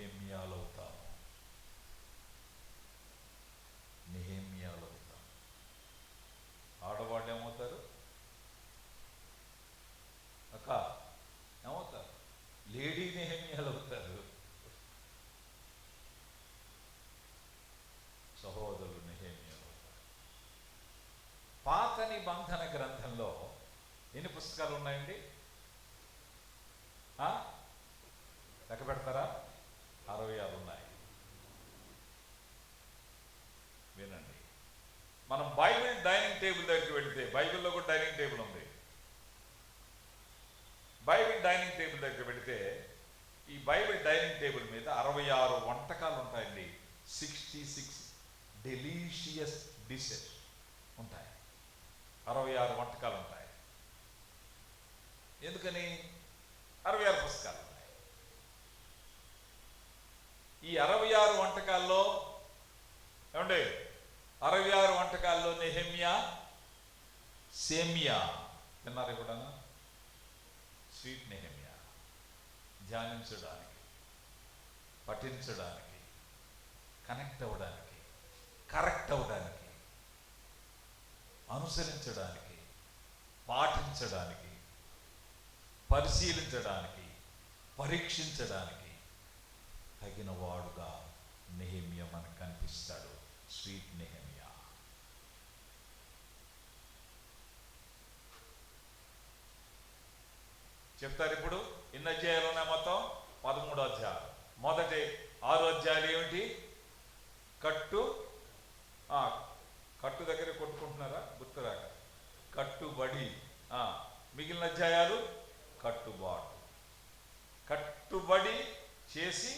నెహెమ్యాలవుతాము. నెహెమ్యాలవుతాము. ఆడవాళ్ళు ఏమవుతారు అక్క? ఏమవుతారు? లేడీ నెహెమ్యాలవుతారు. సహోదరులు నెహెమ్యాలవుతారు. పాత నిబంధన గ్రంథంలో ఎన్ని పుస్తకాలు ఉన్నాయండి? లెక్క పెడతారా? 66 ఉన్నాయి. వినండి. మనం బైబిల్ డైనింగ్ టేబుల్ దగ్గరికి వెళితే, బైబిల్లో కూడా డైనింగ్ టేబుల్ ఉంది. బైబిల్ డైనింగ్ టేబుల్ దగ్గర వెళితే ఈ బైబిల్ డైనింగ్ టేబుల్ మీద 66 వంటకాలు ఉంటాయండి. 66 డెలీషియస్ డిషెస్ ఉంటాయి. 66 వంటకాలు ఉంటాయి. ఎందుకని? 66 పుస్తకాలు ఉన్నాయి. ఈ 66 వంటకాల్లో ఏమండి, 66 వంటకాల్లో నెహెమ్యా సేమియా తిన్నారు కూడా. స్వీట్ నెహెమ్యా ధ్యానించడానికి, పఠించడానికి, కనెక్ట్ అవ్వడానికి, కరెక్ట్ అవ్వడానికి, అనుసరించడానికి, పాటించడానికి, పరిశీలించడానికి, పరీక్షించడానికి తగిన వాడుగా నెహెమ్యా మనకు కనిపిస్తాడు. స్వీట్ నెహెమ్యా. చెప్తారు. ఇప్పుడు ఎన్ని అధ్యాయాలు ఉన్నాయి? మొత్తం 13 అధ్యాయాలు. మొదటి 6 అధ్యాయాలు ఏమిటి? కట్టు దగ్గర కొట్టుకుంటున్నారా? గుర్తురాక కట్టుబడి. మిగిలిన అధ్యాయాలు కట్టుబాటు. కట్టుబడి చేసి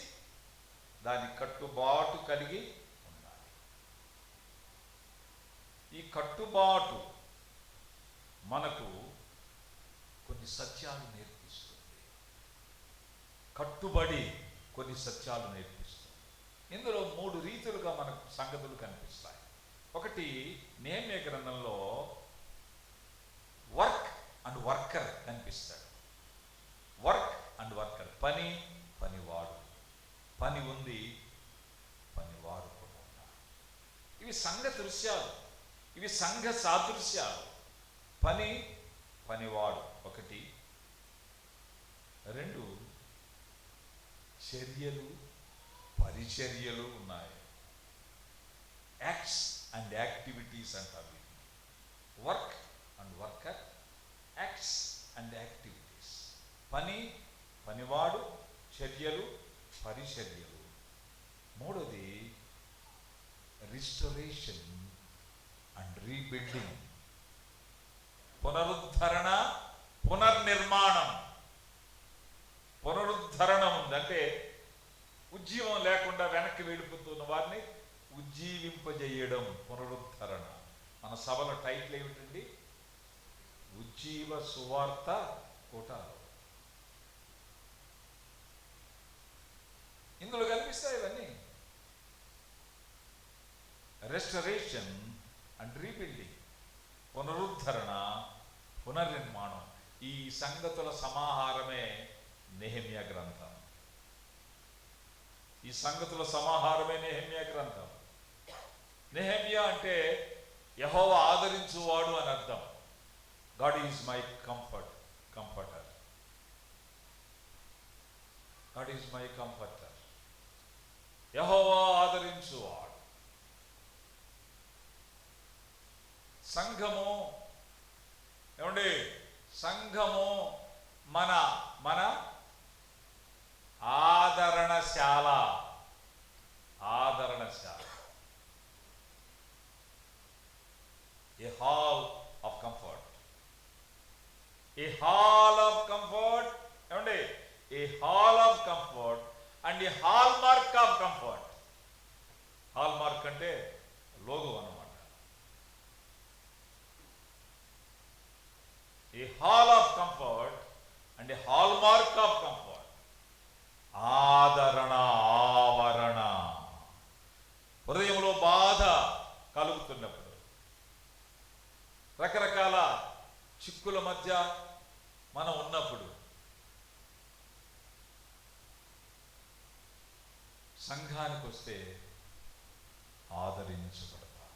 దాని కట్టుబాటు కలిగి ఉండాలి. ఈ కట్టుబాటు మనకు కొన్ని సత్యాలు నేర్పిస్తుంది. కట్టుబడి కొన్ని సత్యాలు నేర్పిస్తుంది. ఇందులో 3 రీతులుగా మనకు సంగతులు కనిపిస్తాయి. ఒకటి, నెహెమ్యా గ్రంథంలో వర్క్ అండ్ వర్కర్ కనిపిస్తాడు. వర్క్ అండ్ వర్కర్, పని, పనివాడు. పని ఉంది, పనివాడు కూడా ఉన్నారు. ఇవి సంఘ దృశ్యాలు, ఇవి సంఘ సాదృశ్యాలు. పని, పనివాడు ఒకటి. 2, చర్యలు, పరిచర్యలు ఉన్నాయి. యాక్ట్స్ అండ్ యాక్టివిటీస్ అంటారు. Work and worker, acts and activities. పని, పనివాడు, చర్యలు, పరిచర్యలు. 3వది రిస్టోరేషన్ అండ్ రీబిల్డింగ్. పునరుద్ధరణ, పునర్నిర్మాణం. పునరుద్ధరణం ఉందంటే ఉజ్జీవం లేకుండా వెనక్కి వెళ్ళిపోతున్న వారిని ఉజ్జీవింపజేయడం, పునరుద్ధరణ. మన సభల టైటిల్ ఏమిటండి? ఉజ్జీవ సువార్త కూటాలు. ఇందులో కనిపిస్తాయి ఇవన్నీ. రెస్టరేషన్ అండ్ రీబిల్డింగ్, పునరుద్ధరణ, పునర్నిర్మాణం. ఈ సంగతుల సమాహారమే నెహెమ్యా గ్రంథం. ఈ సంగతుల సమాహారమే నెహెమ్యా గ్రంథం. నెహెమ్యా అంటే యెహోవా ఆదరించువాడు అని అర్థం. God is my comforter. God is my comforter. యెహోవా ఆదరించువాడు. సంఘము ఏమండి? సంఘము మన మన ఆదరణశాల. ఆదరణశాల. A hall of comfort. A hall of comfort. ఏమండి? A hall of comfort and a hallmark of comfort. Hallmark అంటే లోగో అన్నమాట. A hall of comfort and a hallmark of సంఘానికి వస్తే ఆదరించబడతా,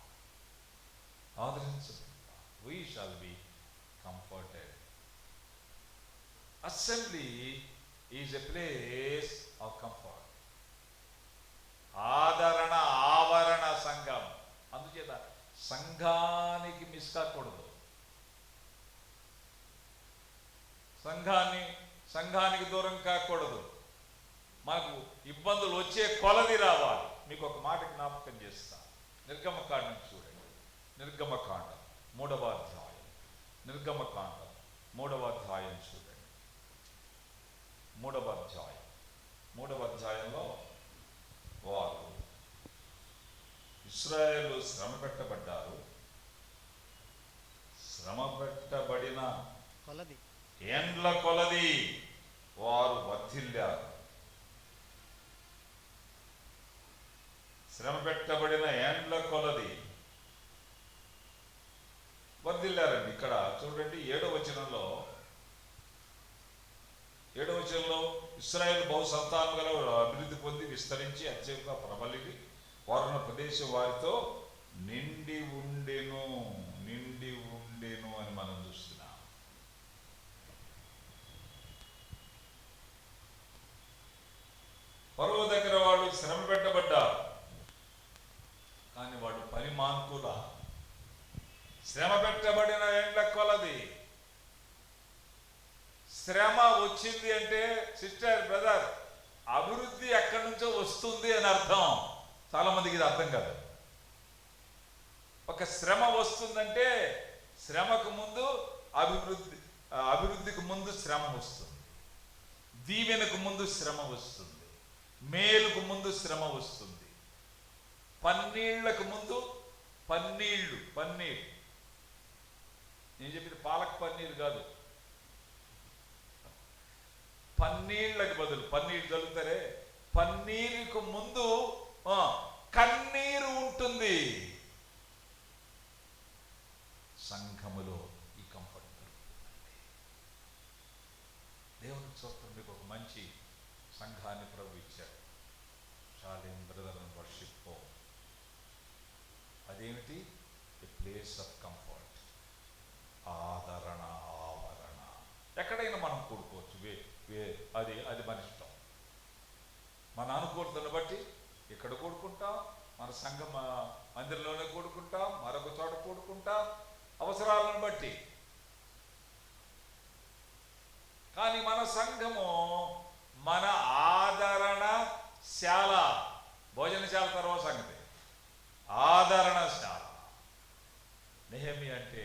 ఆదరించబడతా. We shall be comforted. Assembly is a place of comfort. ఆదరణ, ఆవరణ సంఘం. అందుచేత సంఘానికి మిస్ కాకూడదు. సంఘానికి దూరం కాకూడదు. మనకు ఇబ్బందులు వచ్చే కొలది రావాలి. మీకు ఒక మాట జ్ఞాపకం చేస్తా. నిర్గమకాండం చూడండి. నిర్గమకాండం 3వ అధ్యాయం. నిర్గమకాండం 3వ అధ్యాయం చూడండి. 3వ అధ్యాయంలో వారు ఇశ్రాయేలు శ్రమ పెట్టబడ్డారు. శ్రమ పెట్టబడిన ఏండ్ల కొలది వారు వర్ధిల్లారు. శ్రమ పెట్టబడిన ఏండ్ల కొలది వర్ధిల్లారండి. ఇక్కడ చూడండి 7వ వచనంలో ఇశ్రాయేలు బహు సంతానం గల అభివృద్ధి పొంది విస్తరించి అత్యధికంగా ప్రబలిగి వారున్న ప్రదేశం వారితో నిండి ఉండెను అని మనం చూస్తున్నాం. పరువు దగ్గర వాళ్ళు శ్రమ పెట్టబడ్డారు, కానీ వాడు పని మానుకుల. శ్రమ పెట్టబడిన ఏండ్ల కొలది శ్రమ వచ్చింది అంటే సిస్టర్, బ్రదర్, అభివృద్ధి ఎక్కడి నుంచో వస్తుంది అని అర్థం. చాలా మందికి ఇది అర్థం కాదు. ఒక శ్రమ వస్తుందంటే శ్రమకు ముందు అభివృద్ధికి ముందు శ్రమ వస్తుంది. దీవెనకు ముందు శ్రమ వస్తుంది. మేలుకు ముందు శ్రమ వస్తుంది. పన్నీళ్లకు ముందు పన్నీళ్ళు. నేను చెప్పింది పాలక్ పన్నీరు కాదు. పన్నీళ్ళకి బదులు పన్నీరు చల్లుతారే, పన్నీరుకు ముందు కన్నీరు ఉంటుంది. సంఘములో ఈ కంఫర్ట్ దొరుకుతుందండి. దేవునికి స్తోత్రం. మీకు ఒక మంచి సంఘాన్ని ప్రభు ఇచ్చారు. Shalem brother and worship home. అదేమిటి? A place of comfort. ఆదరణ, ఆవరణ. ఎక్కడైనా మనం కూడుకోవచ్చు. అది మన ఇష్టం. మన అనుకూలతను బట్టి ఇక్కడ కూడుకుంటాం, మన సంఘం మందిరంలోనే కూడుకుంటాం, మరొక చోట కూడుకుంటాం, అవసరాలను బట్టి. కానీ మన సంఘము మన ఆదరణశాల. భోజనశాల తర్వాత సంగతి, ఆదరణశాల. నెహెమీయా అంటే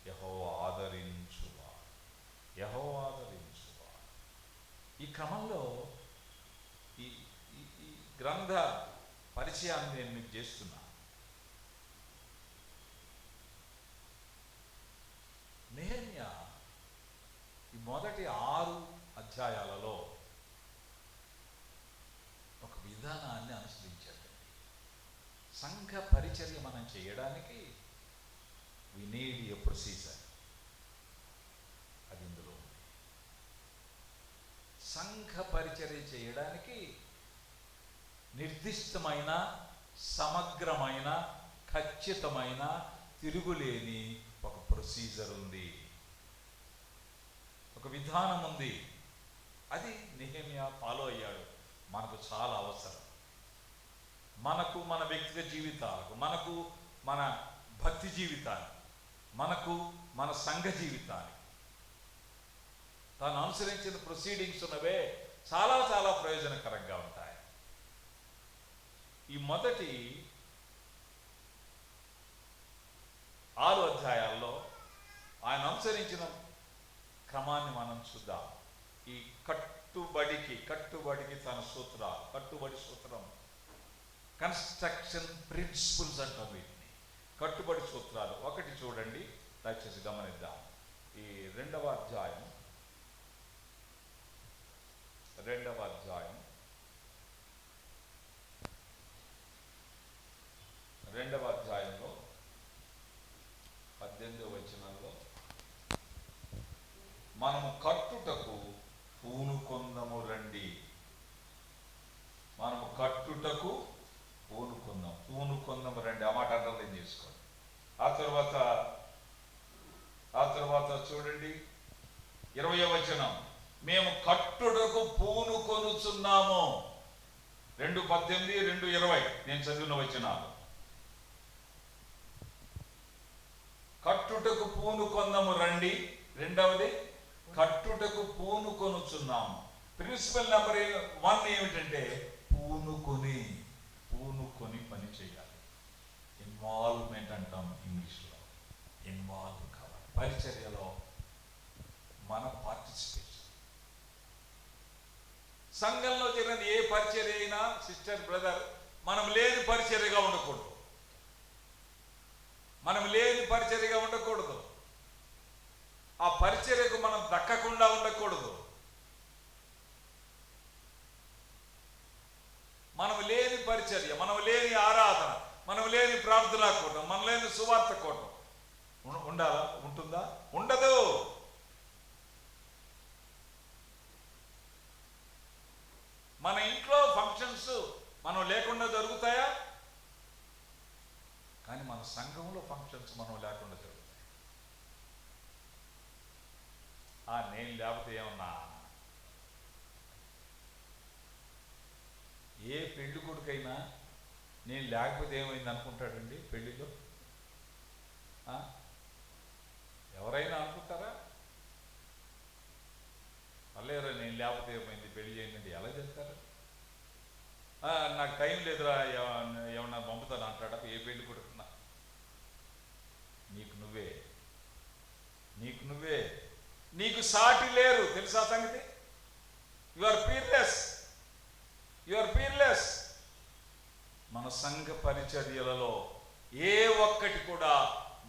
యెహోవా ఆదరించువాడు. ఈ క్రమంలో ఈ గ్రంథ పరిచయాన్ని నేను మీకు చేస్తున్నా. నెహెమీయా ఈ మొదటి 6 అధ్యాయాలలో ఒక విధానాన్ని అనుసరించాడండి. సంఘ పరిచర్య మనం చేయడానికి వి నీడ్ ఎ ప్రొసీజర్. అది ఇందులో ఉంది. సంఘ పరిచర్య చేయడానికి నిర్దిష్టమైన, సమగ్రమైన, ఖచ్చితమైన, తిరుగులేని ఒక ప్రొసీజర్ ఉంది, ఒక విధానం ఉంది. అది నెహెమీయా ఫాలో అయ్యాడు. మనకు చాలా అవసరం. మనకు మన వ్యక్తిగత జీవితాలకు, మనకు మన భక్తి జీవితానికి, మనకు మన సంఘ జీవితానికి తాను అనుసరించిన ప్రొసీడింగ్స్ ఉన్నవే చాలా చాలా ప్రయోజనకరంగా ఉంటాయి. ఈ మొదటి 6 అధ్యాయాల్లో ఆయన అనుసరించిన క్రమాన్ని మనం చూద్దాం. ఈ కట్టుబడికి తన సూత్రాలు, కట్టుబడి సూత్రం, కన్స్ట్రక్షన్ ప్రిన్సిపల్స్ అంటాం వీటిని. కట్టుబడి సూత్రాలు ఒకటి చూడండి, దయచేసి గమనిద్దాం. ఈ 2వ అధ్యాయం 2వ అధ్యాయంలో 18వ వచనంలో మనము కట్టుటకు పూనుకొందము రండి. మనం చూడండి 20వ వచనం, మేము కట్టుటకు పూనుకొనుచున్నాము. 2:18, 2:20 నేను చదివిన వచనాలు. కట్టుటకు పూనుకొందము రండి. రెండవది కట్టుటకు పూనుకొనుచున్నాము. ప్రిన్సిపల్ నెంబర్ 1 ఏమిటంటే పూనుకొని పని చేయాలి. ఇన్వాల్వ్మెంట్ అంటాం ఇంగ్లీష్లో. ఇన్వాల్వ్ కావాలి పరిచర్యలో. మన పార్టిసిపేషన్, సంఘంలో జరిగిన ఏ పరిచర్య అయినా సిస్టర్ బ్రదర్ మనం లేని పరిచర్యగా ఉండకూడదు. మనం లేని పరిచర్యగా ఉండకూడదు. ఆ పరిచర్యకు మనం దక్కకుండా ఉండకూడదు. మనం లేని పరిచర్య, మనం లేని ఆరాధన, మనం లేని ప్రార్థనా కూటం, మనం లేని సువార్త కూటం ఉండాలా? ఉంటుందా? ఉండదు. మన ఇంట్లో ఫంక్షన్స్ మనం లేకుండా జరుగుతాయా? కానీ మన సంఘంలో ఫంక్షన్స్ మనం లేకుండా జరుగుతాయి. నేను లేకపోతే ఏమన్నా, ఏ పెళ్లి కొడుకైనా నేను లేకపోతే ఏమైంది అనుకుంటాడండి పెళ్లిలో? ఎవరైనా అనుకుంటారా? అల్లేరా నేను లేకపోతే ఏమైంది పెళ్లి చేయండి, ఎలా చెప్తారు? నాకు టైం లేదురా, ఏమన్నా పంపుతాను అంటాడా ఏ పెళ్లి కొడుకున్నా? నీకు నువ్వే నీకు సాటి లేరు, తెలుసా సంగతి? You are peerless. మన సంఘ పరిచర్యలలో ఏ ఒక్కటి కూడా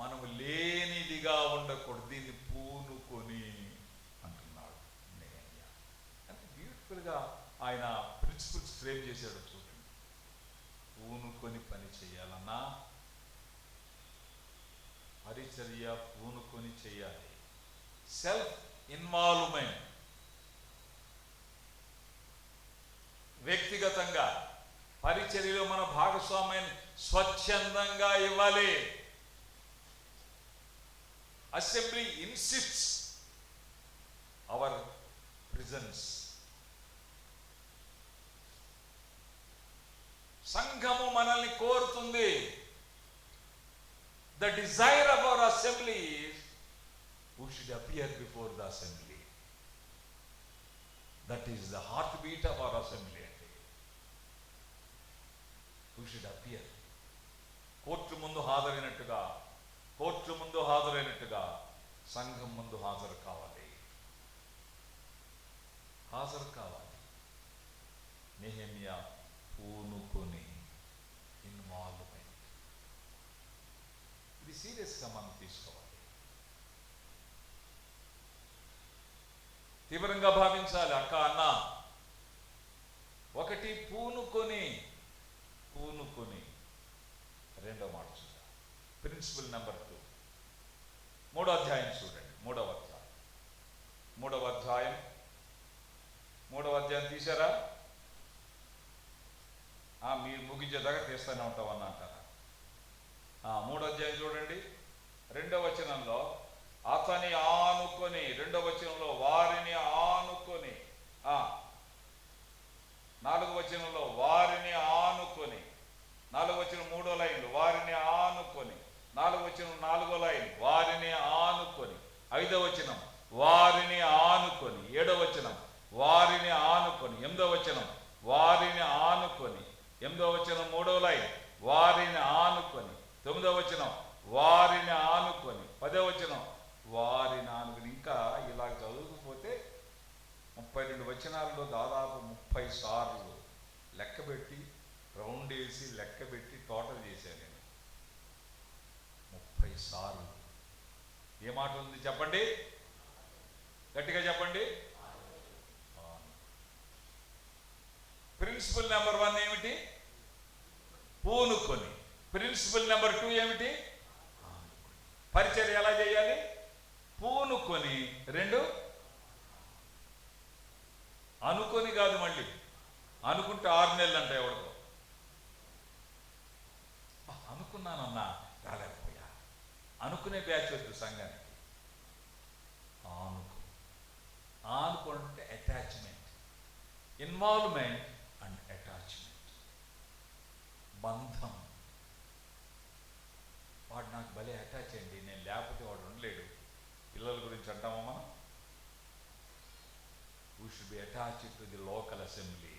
మనము లేనిదిగా ఉండకూడదు. దీన్ని పూనుకొని అంటున్నాడు నెహెమ్యా. అంటే బ్యూటిఫుల్గా ఆయన ప్రిన్సిపల్స్ ఫ్రేమ్ చేశాడు చూడండి. పూనుకొని పని చేయాలన్నా పరిచర్య పూనుకొని చేయాలి. సెల్ఫ్ ఇన్వాల్వ్మెంట్, వ్యక్తిగతంగా పరిచర్యలో మన భాగస్వామ్యాన్ని స్వచ్ఛందంగా ఇవ్వాలి. Assembly insists our presence. సంఘము మనల్ని కోరుతుంది. The desire of our assembly is who should appear before the assembly. That is the heartbeat of our assembly. Who should appear? Court ముందు హాజరైనట్టుగా సంఘం ముందు హాజరు కావాలి. నెహెమ్యా పూనుకొని ఇన్వాల్వ్మెంట్. ఇది సీరియస్గా మనం తీసుకోవాలి, తీవ్రంగా భావించాలి. అక్క అన్న, ఒకటి పూనుకొని రెండో మాట చూద్దాం. ప్రిన్సిపల్ నెంబర్ 2, 3వ అధ్యాయం చూడండి. 3వ అధ్యాయం తీశారా? మీరు ముగించేదాకా తీస్తూనే ఉంటామని అంటారా? 3వ అధ్యాయం చూడండి. 2వ వచనంలో అతని ఆనుకొని, 2వ వచనంలో వారిని ఆనుకొని, 4వ వచనంలో వారిని ఆనుకొని, 4వ వచనం 3వ లైన్లు వారిని ఆనుకొని, 4వ వచనం 4వ లైన్ వారిని ఆనుకొని, 5వ వచనం వారిని ఆనుకొని, 7వ వచనం వారిని ఆనుకొని, 8వ వచనం వారిని ఆనుకొని, 8వ వచనం 3వ లైన్ వారిని ఆనుకొని, 9వ వచనం వారిని ఆనుకొని, 10వ వచనం వారిని ఆనుకొని. ఇంకా ఇలా చదువుకుపోతే 32 వచనాల్లో దాదాపు 30 సార్లు లెక్కబెట్టి, రౌండ్ వేసి లెక్కబెట్టి టోటల్ చేశాను నేను. 30 సార్లు. ఏ మాట ఉంది చెప్పండి, గట్టిగా చెప్పండి. ప్రిన్సిపల్ నెంబర్ 1 ఏమిటి? పూనుకొని. ప్రిన్సిపల్ నెంబర్ 2 ఏమిటి? పరిచర్య ఎలా చేయాలి? పూనుకొని. 2 అనుకొని కాదు, మళ్ళీ అనుకుంటే 6 నెలలు అంట ఎవరికో. అనుకున్నానన్నా రాలేకపోయా. అనుకునే బ్యాచ్ వద్దు సంఘానికి. ఆనుకుంటే అటాచ్మెంట్, ఇన్వాల్వ్మెంట్ అండ్ అటాచ్మెంట్, బంధం. వాడు నాకు భలే అటాచ్ అండి, నేను లేకపోతే వాడు ఉండలేడు. పిల్లల గురించి అంటామా మనం? We should be attached to the local assembly.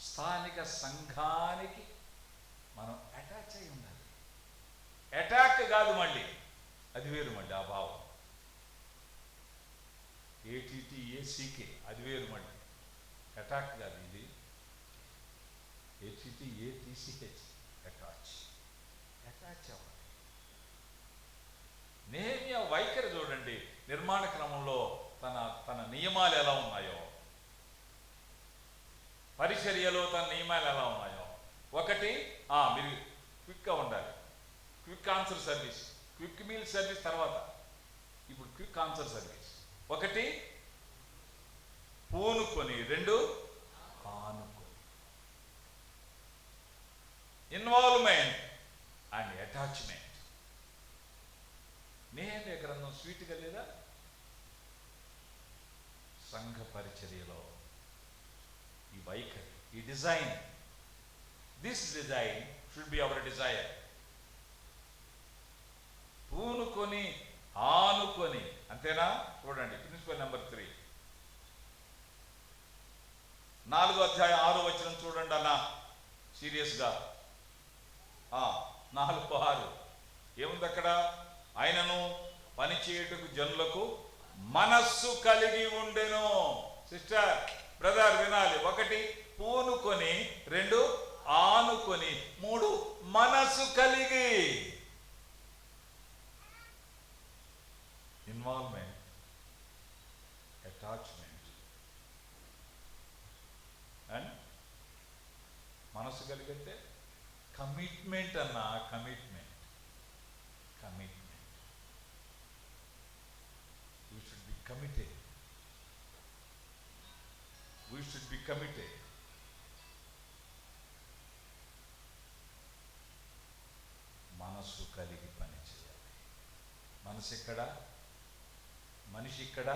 స్థానిక సంఘానికి మనం అటాచ్ అయి ఉండాలి. అటాక్ కాదు, మళ్ళీ అది వేరు, మళ్ళీ ఆ భావం ATTACK అది వేరు, మళ్ళీ అటాక్ కాదు ఇది. ATTATCH అటాచ్ అవ్వాలి. నెహెమ్యా వైఖరి చూడండి, నిర్మాణ క్రమంలో తన నియమాలు ఎలా ఉన్నాయో, పరిచర్యలో తన నియమాలు ఎలా ఉన్నాయో. ఒకటి, మీరు క్విక్గా ఉండాలి, quick answer service, quick meal service తర్వాత, ఇప్పుడు క్విక్ ఆన్సర్ సర్వీస్. ఒకటి పూనుకొని, రెండు ఆనుకొని. Involvement and attachment. నెహెమ్యా గ్రంథం స్వీట్గా లేదా? సంఘ పరిచర్యలో ఈ వైఖరి, ఈ design, this design should be our desire. పూనుకొని ఆనుకొని, అంతేనా? చూడండి ప్రిన్సిపల్ నెంబర్ 3, 4వ అధ్యాయం 6వ వచనం చూడండి అన్న, సీరియస్గా. 4:6 ఏముంది అక్కడ? ఆయనను పని చేయుటకు జనులకు మనస్సు కలిగి ఉండెను. సిస్టర్, బ్రదర్ వినాలి. 1 పూనుకొని, 2 ఆనుకొని, 3 మనస్సు కలిగి. ఇన్వాల్వ్మెంట్, అటాచ్మెంట్ అండ్ మనస్సు కలిగితే కమిట్మెంట్ అన్న, commitment. We should be committed. We should be committed. మనస్సు కలిగి పని చేయాలి. మనసు ఎక్కడ? మనిషి ఇక్కడ,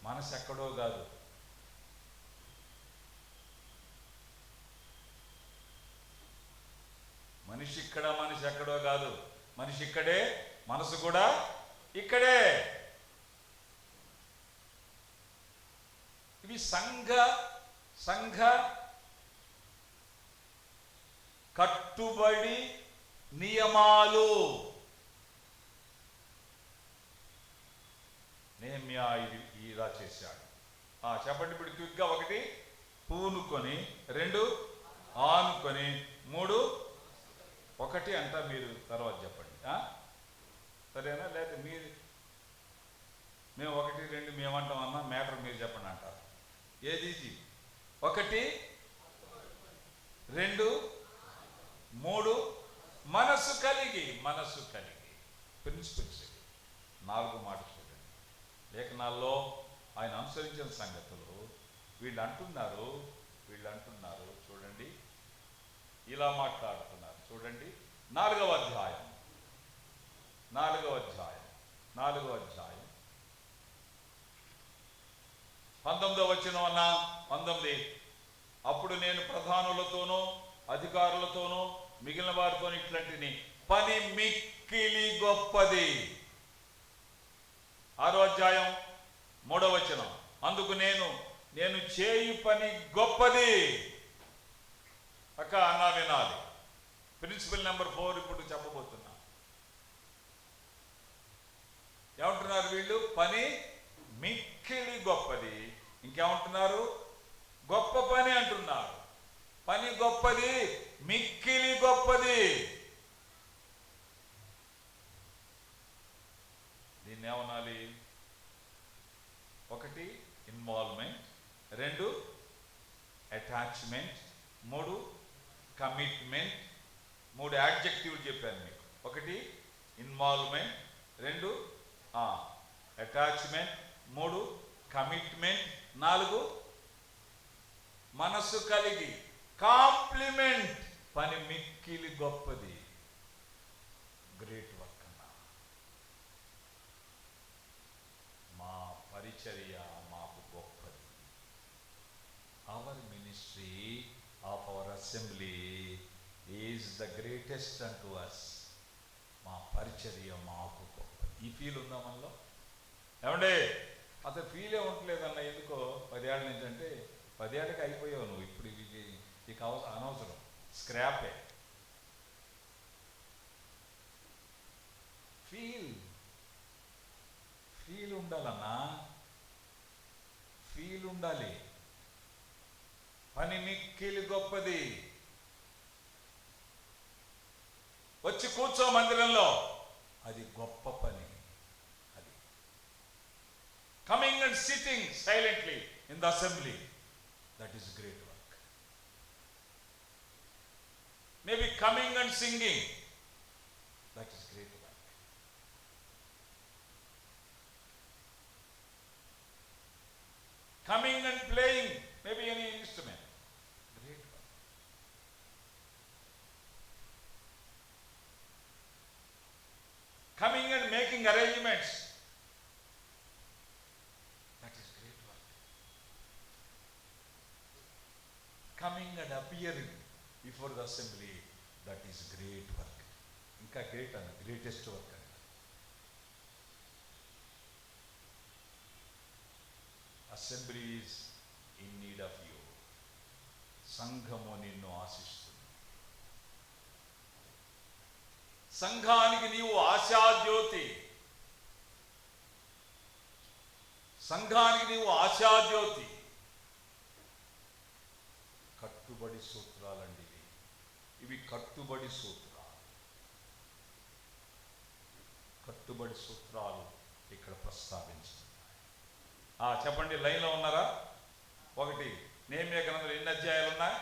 మనసు ఎక్కడో కాదు. మనిషి ఇక్కడ, మనిషి ఎక్కడో కాదు. మనిషి ఇక్కడే, మనసు కూడా ఇక్కడే. ఇవి సంఘ కట్టుబడి నియమాలు. నెహెమ్యా ఇలా చేశాడు. చెప్పండి ఇప్పుడు క్విక్గా. 1 పూనుకొని, 2 ఆనుకొని, 3 1 అంట. మీరు తర్వాత చెప్పండి, సరేనా? లేదా మేము 1, 2 మేమంటాం అన్నా, మ్యాటర్ మీరు చెప్పండి అంటారు. ఏది? 1, 2, 3 మనస్సు కలిగి. ప్రిన్సిపల్స్ 4 మాట చూడండి. లేఖనాల్లో ఆయన అనుసరించిన సంగతులు వీళ్ళు అంటున్నారు. చూడండి, ఇలా మాట్లాడుతున్నారు. చూడండి 4వ అధ్యాయం 19వ వచనం అన్న. 19 అప్పుడు నేను ప్రధానులతోనూ అధికారులతోనూ మిగిలిన వారితో ఇట్లాంటిని, పని మిక్కిలి గొప్పది. 6వ అధ్యాయం 3వ వచనం, అందుకు నేను చేయు పని గొప్పది. అన్న వినాలి. ప్రిన్సిపల్ నెంబర్ 4 ఇప్పుడు చెప్పబోతున్నా. ఏమంటున్నారు వీళ్ళు? పని మిక్కిలి గొప్పది. ఇంకేమంటున్నారు? గొప్ప పని అంటున్నారు. పని గొప్పది, మిక్కిలి గొప్పది. దీన్ని ఏమనాలి? 1 ఇన్వాల్వ్మెంట్, 2 అటాచ్మెంట్, 3 కమిట్మెంట్. 3 యాడ్జెక్టివ్లు చెప్పాను మీకు. 1 ఇన్వాల్వ్మెంట్, 2 అటాచ్మెంట్, 3 కమిట్మెంట్, 4 మనస్సు కలిగి. కాంప్లిమెంట్, పని మిక్కిలి గొప్పది. గ్రేట్ వర్క్ అన్న. అసెంబ్లీ ఈజ్ ద గ్రేటెస్ట్ అంటూ అస్. మా పరిచర్య మాకు గొప్పది. ఈ ఫీల్ ఉందా మనలో? ఏమండే అసలు ఫీలే ఉండలేదన్న. ఎందుకో 10 ఏళ్ళ నుంచి అంటే 10 ఏళ్ళకి అయిపోయావు నువ్వు. ఇప్పుడు ఇక అనవసరం, స్క్రాపే. ఫీల్ ఉండాలన్నా, ఫీల్ ఉండాలి. పని మిక్కిలి గొప్పది. వచ్చి కూర్చో మందిరంలో, అది గొప్ప పని. అది coming and sitting silently in the assembly, that is great work. Maybe coming and singing, that is great work. Coming and playing maybe any instrument, great work. Coming and making arrangements, that is great work. Coming and appearing before the assembly, that is great work. Inka great and greatest work. Assembly is in need of you. సంఘము నిన్ను ఆశిస్తుంది. సంఘానికి నీవు ఆశాజ్యోతి. సంఘానికి నీవు ఆశాజ్యోతి. కట్టుబడి సూత్రాలండి ఇవి కట్టుబడి సూత్రాలు. కట్టుబడి సూత్రాలు ఇక్కడ ప్రస్తావించారు. చెప్పండి, లైన్లో ఉన్నారా? 1 నెహెమ్యా గ్రంథంలో ఎన్ని అధ్యాయాలు ఉన్నాయి?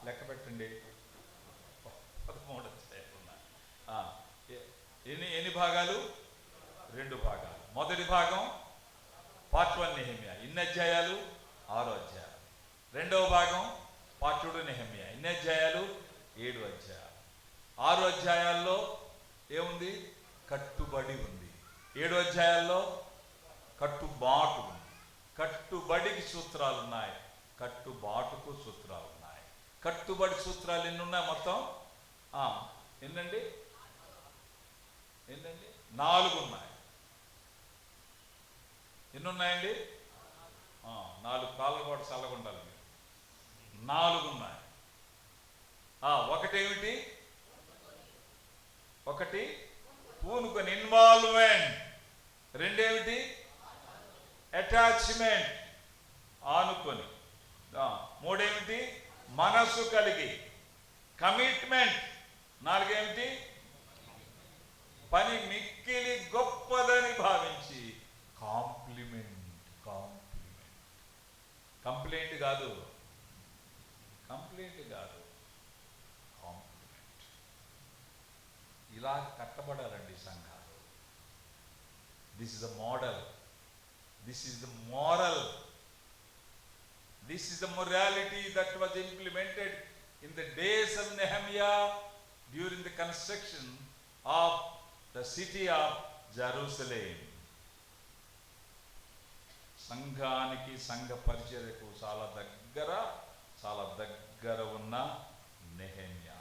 లెక్క పెట్టండి. 13 అధ్యాయాలు ఉన్నాయి. ఎన్ని భాగాలు? 2 భాగాలు. మొదటి భాగం పార్ట్ 1 నెహెమ్యా. ఎన్ని అధ్యాయాలు? 6 అధ్యాయాలు. రెండవ భాగం పార్ట్ 2 నెహెమ్యా. ఎన్ని అధ్యాయాలు? 7 అధ్యాయాలు. 6 అధ్యాయాల్లో ఏముంది? కట్టుబడి ఉంది. 7 అధ్యాయాల్లో కట్టుబాటు ఉంది. కట్టుబడికి సూత్రాలు ఉన్నాయి, కట్టుబాటుకు సూత్రాలు ఉన్నాయి. కట్టుబడి సూత్రాలు ఎన్ని ఉన్నాయి మొత్తం? ఎన్నండి? 4 ఉన్నాయి. ఎన్ని ఉన్నాయండి? 4 కాళ్ళ పాటు చల్లగుండాలి మీరు. 4 ఉన్నాయి. ఒకటేమిటి? 1 పూనుకొని ఇన్వాల్వ్మెంట్. 2 ఏమిటి? అటాచ్మెంట్, ఆనుకొని. 3 ఏమిటి? మనసు కలిగి, కమిట్మెంట్. 4 ఏమిటి? పని మిక్కిలి గొప్పదని భావించి, కాంప్లిమెంట్. కంప్లైంట్ కాదు, కాంప్లిమెంట్. ఇలా కట్టబడాలండి సంఘాలు. This is the model. This is the moral. This is the morality that was implemented in the days of Nehemiah during the construction of the city of Jerusalem. సంఘానికి, సంఘ పరిచర్యకు చాలా దగ్గర ఉన్న నెహెమ్యా.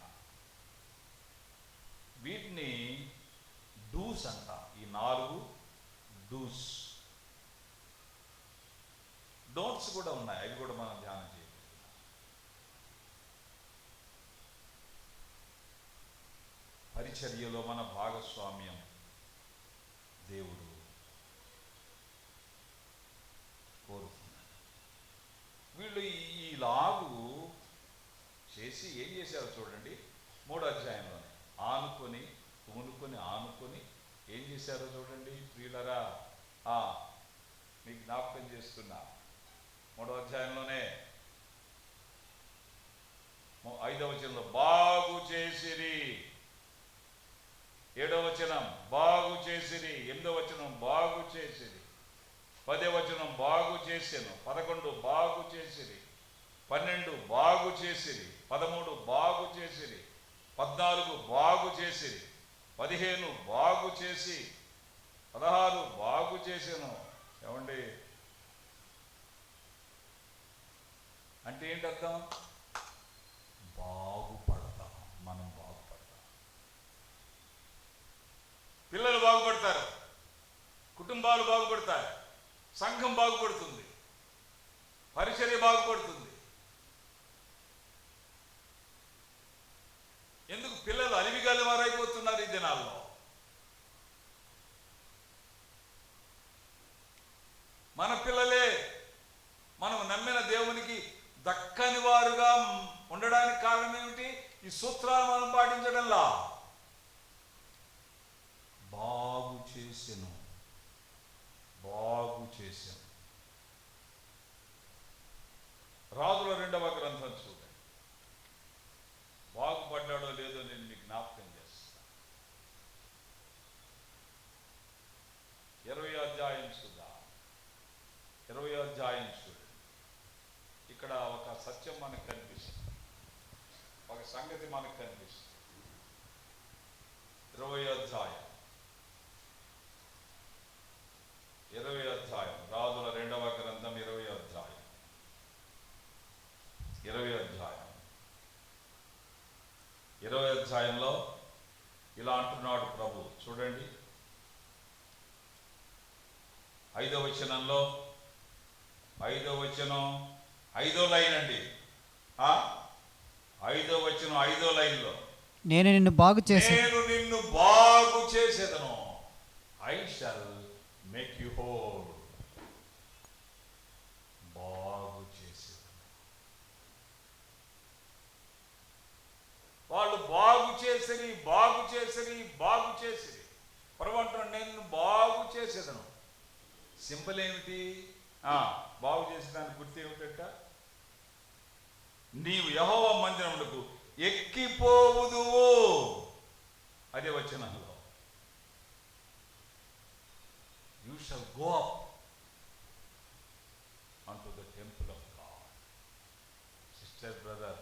వీటిని డూస్ అంట. ఈ 4 డూస్. డోంట్స్ కూడా ఉన్నాయి, అవి కూడా మనం ధ్యానం చేయబోతున్నాం. పరిచర్యలో మన భాగస్వామ్యం దేవుడు కోరుతున్నాడు. వీళ్ళు ఈలాగు చేసి ఏం చేశారో చూడండి. 3వ అధ్యాయంలోనే ఆనుకొని ఏం చేశారో చూడండి ప్రియులరా. మీకు జ్ఞాపకం చేస్తున్నా. 3వ అధ్యాయంలోనే 5వ వచనంలో బాగు చేసిరి. 7వ వచనం బాగు చేసిరి. 8వ వచనం బాగు చేసిరి. 10వ వచనం బాగు చేసెను. 11 బాగు చేసిరి. 12 బాగు చేసిరి. 13 బాగు చేసిరి. 14 బాగు చేసిరి. 15 బాగు చేసి 16 బాగు చేసెను. ఏమండి అంటే ఏంటి అర్థం? బాగుపడుతుంది, పరిచర్య బాగుపడుతుంది. ఎందుకు పిల్లలు అలివిగాలి వారైపోతున్నారు ఈ దినాల్లో? మన పిల్లలే మనం నమ్మిన దేవునికి దక్కని వారుగా ఉండడానికి కారణం ఏమిటి? ఈ సూత్రాలు మనం పాటించడంలా. బాగు చేసెను, బాగు చేశాను. రాజుల 2వ గ్రంథం చూడండి. బాగుపడ్డాడో లేదో నేను మీకు జ్ఞాపకం చేస్తాను. 20వ అధ్యాయం చూద్దాం. 20వ అధ్యాయం చూడండి. ఇక్కడ ఒక సత్యం మనకు కనిపిస్తుంది, ఒక సంగతి మనకు కనిపిస్తుంది. 20వ అధ్యాయం, 20వ అధ్యాయం, రాజుల 2వ గ్రంథం 20వ అధ్యాయం, 20వ అధ్యాయం, 20వ అధ్యాయంలో ఇలా అంటున్నాడు ప్రభు. చూడండి 5వ వచనంలో, 5వ వచనం 5వ లైన్ అండి. 5వ వచనం 5వ లైన్లో, నేను నిన్ను బాగు చేసేదను, I shall make you whole. బాగు చేసేదను. వాళ్ళు బాగు చేసిరి, బాగు చేసిరి, బాగు చేసిరి. ప్రభు అంటున్నాడు, నేను బాగు చేసేదను. సింపుల్ ఏమిటి? బాగు చేసేదానికి గుర్తు ఏమిటంట? నీవు యెహోవా మందిరమునకు ఎక్కిపోవుదువు. అదే వచనంలో, you shall go up unto the temple of God. Sister, brother,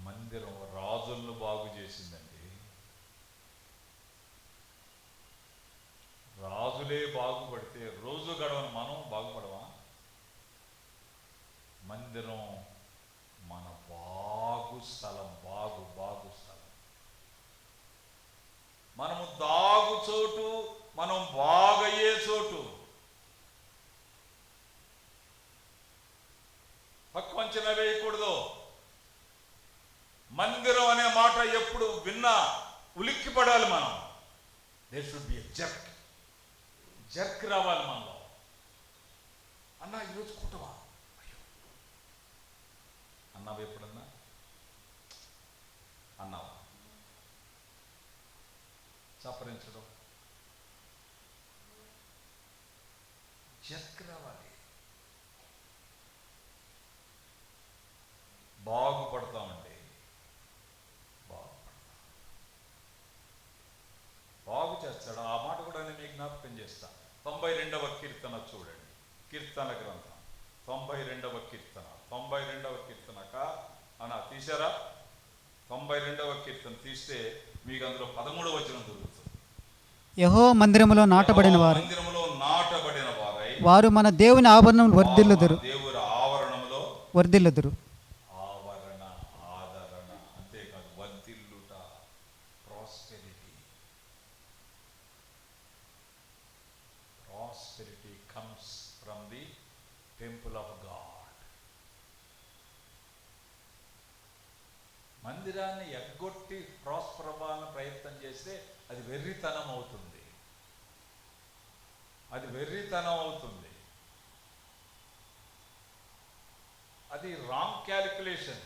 మందిరం రాజులను బాగు చేసిందండి. రాజులే బాగుపడితే రోజు గడవని మనం బాగుపడవా? మందిరం మన బాగు స్థలం, బాగు స్థలం. మనము దాగు చోటు, మనం బాగయ్యే చోటు. తక్కువ అంచనా వేయకూడదు. మందిరం అనే మాట ఎప్పుడు విన్నా ఉలిక్కి పడాలి మనం. There should be a jerk రావాలి మనలో. అన్నా ఈరోజు కుట్టవా? అయ్యో అన్నావు ఎప్పుడన్నా? అన్నావా? సపరించడం, జర్క్ రావాలి. బాగుపడతామండి, బాగు చేస్తాడు. ఆ మాట కూడా నేను మీకు జ్ఞాపకం చేస్తాను. 92వ కీర్తన చూడండి, కీర్తన గ్రంథం 92వ కీర్తన, 92వ కీర్తనక తీసారా? 92వ కీర్తన తీస్తే మీకు అందులో 13వ వచనం దొరుకుతుంది. యెహోవా మందిరములో నాటబడిన వారై, వారు మన దేవుని ఆవరణంలో వర్ధిల్లుదురు. దేవుని ఆవరణంలో వర్ధిల్లుదురు. ఆవరణ, ఆదరణ, అంతేకాదు వర్ధిల్లుట, prosperity. Prosperity comes from the temple of God. మందిరాన్ని ఎగ్గొట్టి ప్రాస్పర్ అవ్వాలని ప్రయత్నం చేస్తే అది వెర్రితనం అవుతుంది. అది వెర్రితనం అవుతుంది. అది రాంగ్ క్యాలిక్యులేషన్.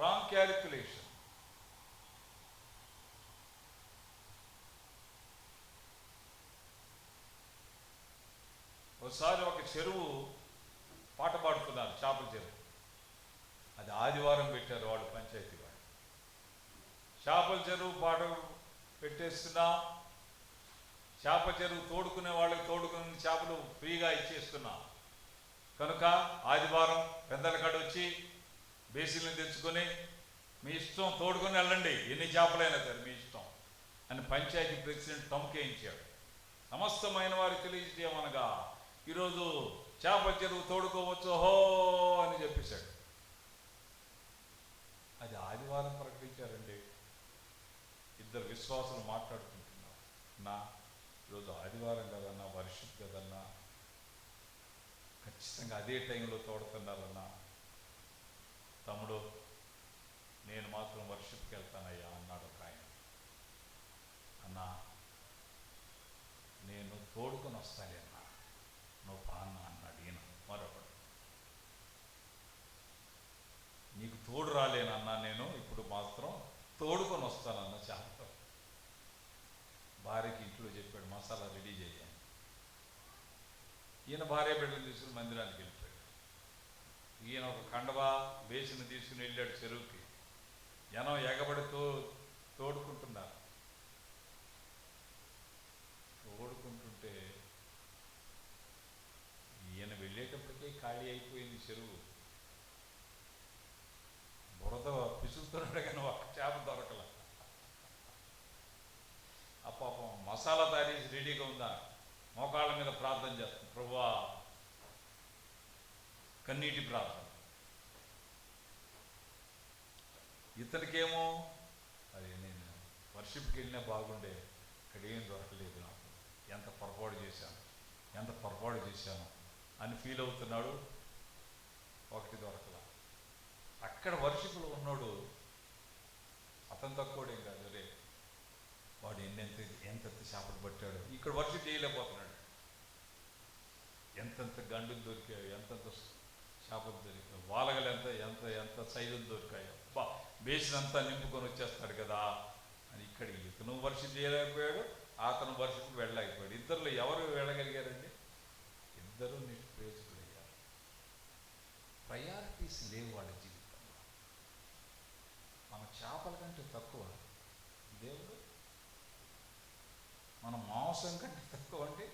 Wrong calculation. ఒకసారి ఒక చెరువు పాట పాడుతున్నారు, చేపల చెరువు. అది ఆదివారం పెట్టారు వాళ్ళు, పంచాయతీ వాళ్ళు. చేపల చెరువు పాట పెట్టేస్తున్నా, చేప చెరువు తోడుకునే వాళ్ళకి తోడుకునే చేపలు ఫ్రీగా ఇచ్చేస్తున్నా కనుక ఆదివారం పెద్దల కాడ వచ్చి బేసిల్ని తెచ్చుకొని మీ ఇష్టం తోడుకొని వెళ్ళండి, ఎన్ని చేపలైనా సరే మీ ఇష్టం అని పంచాయతీ ప్రెసిడెంట్ టమ్కేయించాడు. సమస్తమైన వారికి తెలియజేయమనగా ఈరోజు చేపల చెరువు తోడుకోవచ్చు హో అని చెప్పేశాడు. అది ఆదివారం ప్రకటించారండి. ఇద్దరు విశ్వాసులు మాట్లాడుకుంటున్నారు. ఈరోజు ఆదివారం కదన్నా, వర్షిప్ కదన్నా, ఖచ్చితంగా అదే టైంలో తోడుతున్నారన్నా, తమ్ముడు నేను మాత్రం వర్షిప్కి వెళ్తానయ్యా అన్నాడు ఒక ఆయన. అన్నా నేను తోడుకొని వస్తాను అన్నా, నువ్వు పాన్న అన్నాడు ఈయన మరొకడు. నీకు తోడు రాలేనన్నా, నేను ఇప్పుడు మాత్రం తోడుకొని వస్తానన్న చేప. భార్యకి ఇంట్లో చెప్పాడు మసాలా రెడీ చేయాలి. ఈయన భార్య బిడ్డలు తీసుకుని మందిరానికి వెళ్ళిపోయాడు. ఈయన ఒక కండవా బేసిని తీసుకుని వెళ్ళాడు చెరువుకి. జనం ఎగబడుతూ తోడుకుంటున్నారు. తోడుకుంటుంటే ఈయన వెళ్ళేటప్పటికే ఖాళీ అయిపోయింది చెరువు. బురద పిసులుతున్నాడు కానీ ఒక్క చేప దొరకల. ఆ పాపం మసాలా తయారీ రెడీగా ఉందా, మోకాళ్ళ మీద ప్రార్థన చేస్తుంది, ప్రభువా, కన్నీటి ప్రార్థన. ఇతనికేమో అది నేను వర్షిప్కి వెళ్ళినా బాగుండే, ఇక్కడ ఏం దొరకలేదు, నాకు ఎంత పొరపాటు చేశాను అని ఫీల్ అవుతున్నాడు. ఒకటి దొరకల. అక్కడ వర్షిపులో ఉన్నాడు, అతను తక్కువడేం కాదు, రే వాడు ఎంత చేపలు పట్టాడు. ఇక్కడ వర్షిప్ చేయలేకపోతున్నాడు. ఎంతెంత గండులు దొరికాయో, ఎంతెంత చేపలు దొరికాయో, వాలగలు ఎంత సైజులు దొరికాయో, బేసినంతా నింపుకొని వచ్చేస్తాడు కదా అని. ఇక్కడ ఇతను వర్షిప్ చేయలేకపోయాడు, అతను వర్షిప్కి వెళ్ళలేకపోయాడు. ఇద్దరులో ఎవరు వెళ్ళగలిగారండి? ఇద్దరు నిష్ప్రయోజకులయ్యారు. ప్రయారిటీస్ లేవు వాళ్ళ జీవితంలో. మన చేపల కంటే తక్కువ దేవుడు, మన మాంసం కంటే తక్కువ అండి.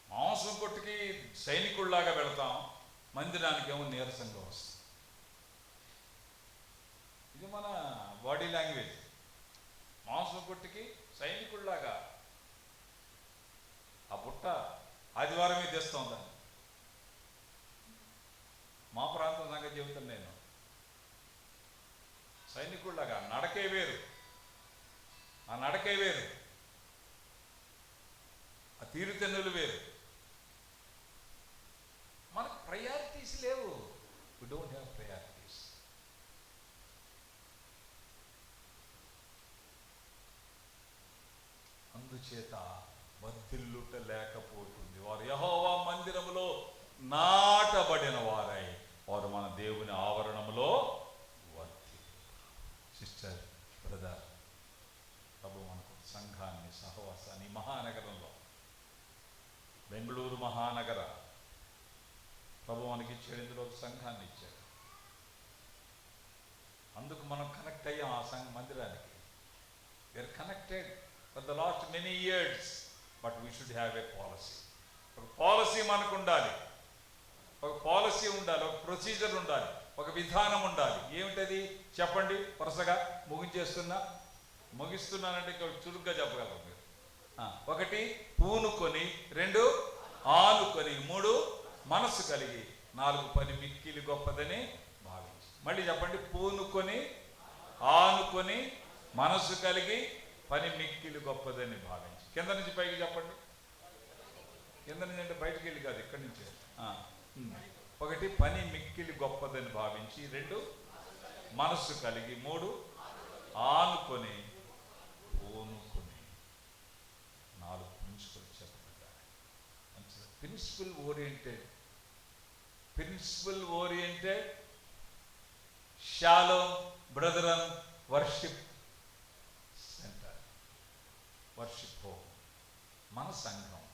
మాంసం కొట్టుకి సైనికుల్లాగా వెళతాం, మందిరానికి ఏమో నీరసంగా వస్తాం. ఇది మన బాడీ లాంగ్వేజ్. మాంసం కొట్టుకి సైనికుల్లాగా ఆ బుట్ట ఆదివారమే తెస్తాం దాన్ని. మా ప్రాంతం సంగతి చెబుతాను నేను. సైనికుల్లాగా నడకే వేరు, ఆ నడకే వేరు, ఆ తీరుతెన్నులు వేరు. మనకు ప్రయారిటీస్ లేవు. We don't have priorities. అందుచేత వర్ధిల్లుట లేకపోతుంది. వారు యెహోవా మందిరములో నాటబడిన వారై వారు మన దేవుని ఆవరణములో సిస్టర్, బ్రదర్, ప్రభు మనకు సంఘాన్ని, సహవాసాన్ని మహానగరంలో, బెంగళూరు మహానగర ప్రభు మనకి ఇచ్చాడు. ఇందులో ఒక సంఘాన్ని ఇచ్చాడు. అందుకు మనం కనెక్ట్ అయ్యాం ఆ మందిరానికి. We are connected for the last many years, but we should have a policy. ఒక పాలసీ మనకు ఉండాలి, ఒక పాలసీ ఉండాలి, ఒక ప్రొసీజర్ ఉండాలి, ఒక విధానం ఉండాలి. ఏమిటది చెప్పండి? వరుసగా ముగిస్తున్నానంటే చురుగ్గా చెప్పగలరు మీరు. ఒకటి పూనుకొని, రెండు ఆనుకొని, మూడు మనసు కలిగి, నాలుగు పని మిక్కిలి గొప్పదని భావించి. మళ్ళీ చెప్పండి. పూనుకొని, ఆనుకొని, మనసు కలిగి, పని మిక్కిలి గొప్పదని భావించి. కింద నుంచి పైకి చెప్పండి. కింద నుంచి అంటే బయటికి వెళ్ళి కాదు, ఇక్కడి నుంచే. ఒకటి పని మిక్కిలి గొప్పదని భావించి, రెండు మనస్సు కలిగి, మూడు ఆనుకొని, పూనుకొని, నాలుగు ప్రిన్సిపల్ చెప్పబడ్డాయి. Principle oriented Shalom Brethren worship centre, worship home. మన సంఘం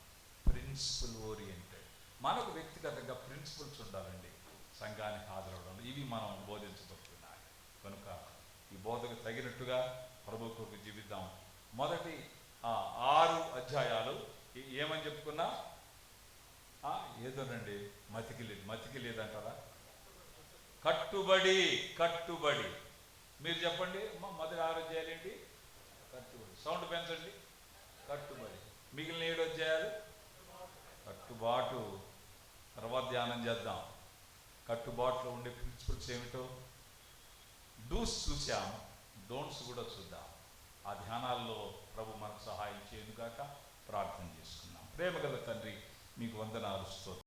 ప్రిన్సిపల్ ఓరియంటెడ్. మనకు వ్యక్తిగతంగా ప్రిన్సిపల్స్ ఉండాలండి సంఘానికి హాజరవడంలో. ఇవి మనం బోధించబడుతున్నాయి కనుక ఈ బోధకు తగినట్టుగా ప్రభువుకు జీవిద్దాం. మొదటి 6 అధ్యాయాలు ఏమని చెప్పుకున్నా? ఏదోనండి, మతికి లేదంటారా? కట్టుబడి. మీరు చెప్పండి. మొదటి 6 అధ్యాయాలు ఏంటి? కట్టుబడి. సౌండ్ పెంచండి. కట్టుబడి. మిగిలిన 7 అధ్యాయాలు కట్టుబాటు. తర్వాత ధ్యానం చేద్దాం. కట్టుబాటులో ఉండే ప్రిన్సిపల్స్ ఏమిటో. డూస్ చూసాం, డోంట్స్ కూడా చూద్దాం. ఆ ధ్యానాల్లో ప్రభు మనకు సహాయం చేయనుగాక. ప్రార్థన చేసుకున్నాం. ప్రేమగల తండ్రి, మీకు వందనాలు, స్తోత్రం.